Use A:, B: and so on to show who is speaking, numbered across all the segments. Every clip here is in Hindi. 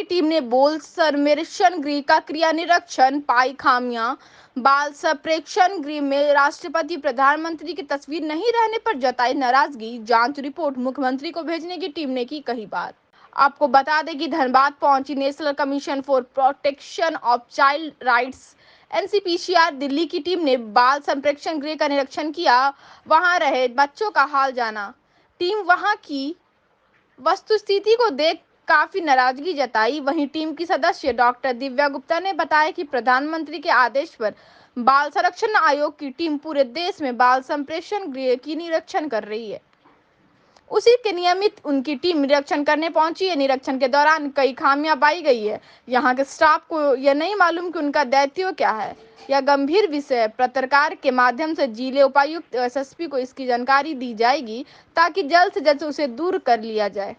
A: टीम ने बाल संप्रेक्षण गृह का क्रिया निरीक्षण, पाई खामियां। बाल संप्रेक्षण गृह में राष्ट्रपति प्रधानमंत्री की तस्वीर नहीं रहने पर जताई नाराजगी, जांच रिपोर्ट मुख्यमंत्री को भेजने की टीम ने की कही बात। आपको बता दें कि धनबाद पहुंची national commission for protection of child rights NCPCR Delhi की टीम ने बाल संप्रेक्षण गृह का निरीक्षण किया, वहां रहे बच्चों का हाल जाना। टीम वहां की वस्तुस्थिति को देख काफी नाराजगी जताई। वहीं टीम की सदस्य डॉक्टर दिव्या गुप्ता ने बताया कि प्रधानमंत्री के आदेश पर बाल संरक्षण आयोग की टीम पूरे देश में बाल संप्रेक्षण गृह की निरीक्षण कर रही है। उसी के नियमित उनकी टीम निरीक्षण करने पहुंची है। निरीक्षण के दौरान कई खामियां पाई गई है। यहाँ के स्टाफ को यह नहीं मालूम कि उनका दायित्व क्या है। यह गंभीर विषय पत्रकार के माध्यम से जिले उपायुक्त SSP को इसकी जानकारी दी जाएगी ताकि जल्द से जल्द उसे दूर कर लिया जाए।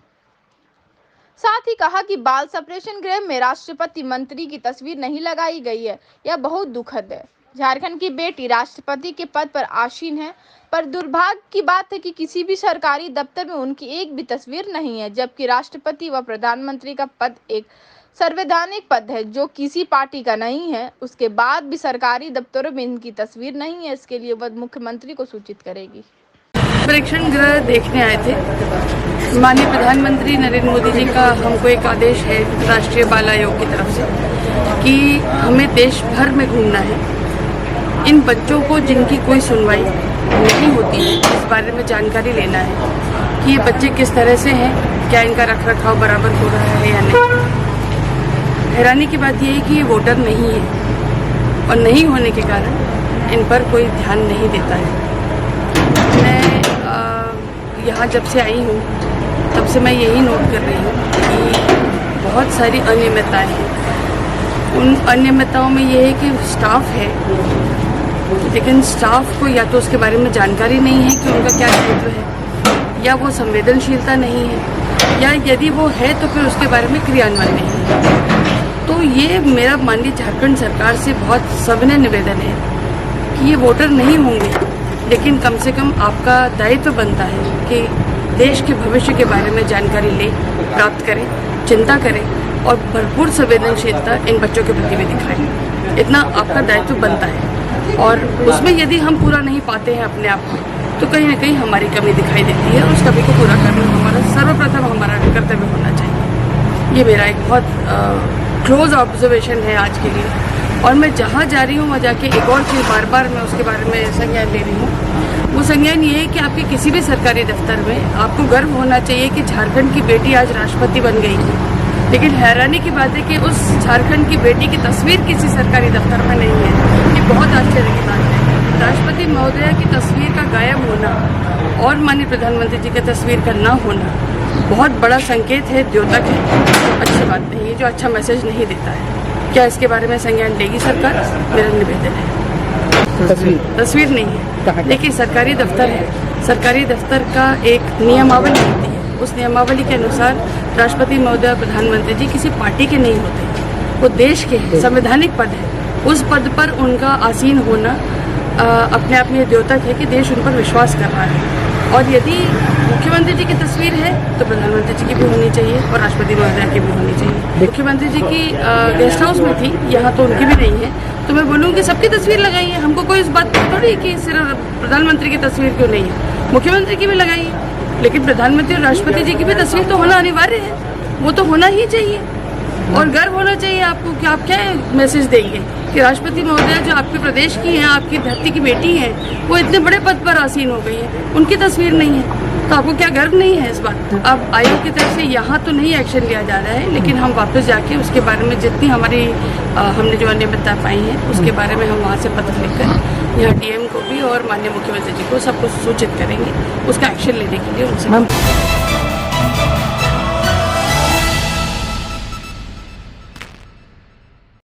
A: साथ ही कहा कि बाल संप्रेक्षण गृह में राष्ट्रपति मंत्री की तस्वीर नहीं लगाई गई है, यह बहुत दुखद है। झारखंड की बेटी राष्ट्रपति के पद पर आसीन है, पर दुर्भाग्य की बात है कि किसी भी सरकारी दफ्तर में उनकी एक भी तस्वीर नहीं है, जबकि राष्ट्रपति व प्रधानमंत्री का पद एक संवैधानिक पद है जो किसी पार्टी का नहीं है। उसके बाद भी सरकारी दफ्तरों में इनकी तस्वीर नहीं है। इसके लिए वह मुख्यमंत्री को सूचित करेगी।
B: संप्रेक्षण गृह देखने आए थे। माननीय प्रधानमंत्री नरेंद्र मोदी जी का हमको एक आदेश है राष्ट्रीय बाल आयोग की तरफ से कि हमें देश भर में घूमना है। इन बच्चों को जिनकी कोई सुनवाई नहीं होती है, इस बारे में जानकारी लेना है कि ये बच्चे किस तरह से हैं, क्या इनका रख रखाव बराबर हो रहा है या नहीं। हैरानी की बात यह है कि ये वोटर नहीं है और नहीं होने के कारण इन पर कोई ध्यान नहीं देता है। मैं यहाँ जब से आई हूँ तब से मैं यही नोट कर रही हूँ कि बहुत सारी अनियमितताएं हैं। उन अनियमितताओं में ये है कि स्टाफ है, लेकिन स्टाफ को या तो उसके बारे में जानकारी नहीं है कि उनका क्या दायित्व है, या वो संवेदनशीलता नहीं है, या यदि वो है तो फिर उसके बारे में क्रियान्वयन नहीं है। तो ये मेरा माननीय झारखंड सरकार से बहुत सविनय निवेदन है कि ये वोटर नहीं होंगे, लेकिन कम से कम आपका दायित्व बनता है कि देश के भविष्य के बारे में जानकारी ले, प्राप्त करें, चिंता करें और भरपूर संवेदनशीलता इन बच्चों के प्रति भी दिखाएं। इतना आपका दायित्व बनता है और उसमें यदि हम पूरा नहीं पाते हैं अपने आप को, तो कहीं ना कहीं हमारी कमी दिखाई देती है। उस कमी को पूरा करना हमारा सर्वप्रथम हमारा कर्तव्य होना चाहिए। ये मेरा एक बहुत क्लोज ऑब्जर्वेशन है आज के लिए। और मैं जहाँ जा रही हूँ वहाँ जाके एक और चीज़ बार बार मैं उसके बारे में संज्ञान ले रही हूँ। वो संज्ञान ये है कि आपके किसी भी सरकारी दफ्तर में आपको गर्व होना चाहिए कि झारखंड की बेटी आज राष्ट्रपति बन गई है। लेकिन हैरानी की बात है कि उस झारखंड की बेटी की तस्वीर किसी सरकारी दफ्तर में नहीं है। ये बहुत आश्चर्य की बात है। राष्ट्रपति महोदया की तस्वीर का गायब होना और माननीय प्रधानमंत्री जी की तस्वीर का ना होना बहुत बड़ा संकेत है, द्योतक है, अच्छी बात नहीं है, जो अच्छा मैसेज नहीं देता है। क्या इसके बारे में संज्ञान लेगी सरकार? मेरा निवेदन है। तस्वीर नहीं है, लेकिन सरकारी दफ्तर है। सरकारी दफ्तर का एक नियमावली होती है, उस नियमावली के अनुसार राष्ट्रपति महोदय प्रधानमंत्री जी किसी पार्टी के नहीं होते, वो देश के संवैधानिक पद है। उस पद पर उनका आसीन होना अपने आप में द्योतक है कि देश उन पर विश्वास कर रहा है। और यदि मुख्यमंत्री जी की तस्वीर है तो प्रधानमंत्री जी की भी होनी चाहिए और राष्ट्रपति महोदय की भी होनी चाहिए। मुख्यमंत्री जी की गेस्ट हाउस में थी, यहाँ तो उनकी भी नहीं है, तो मैं बोलूँगी सबकी तस्वीर लगाई है। हमको कोई इस बात पर थोड़ी कि सिर्फ प्रधानमंत्री की तस्वीर क्यों नहीं है, मुख्यमंत्री की भी लगाई है। लेकिन प्रधानमंत्री और राष्ट्रपति जी की भी तस्वीर तो होना अनिवार्य है, वो तो होना ही चाहिए। और गर्व होना चाहिए आपको कि आप क्या मैसेज देंगे कि राष्ट्रपति महोदया जो आपके प्रदेश की हैं, आपकी धरती की बेटी हैं, वो इतने बड़े पद पर आसीन हो गई है, उनकी तस्वीर नहीं है, तो आपको क्या गर्व नहीं है इस बात? अब आयोग की तरफ से यहाँ तो नहीं एक्शन लिया जा रहा है, लेकिन हम वापस जाके उसके बारे में जितनी हमारी हमने जो अनियमितता पाई है उसके बारे में हम वहाँ से पत्र लिखकर यहाँ DM को भी और माननीय मुख्यमंत्री जी को सबको सूचित करेंगे, उसका एक्शन लेने के लिए उनसे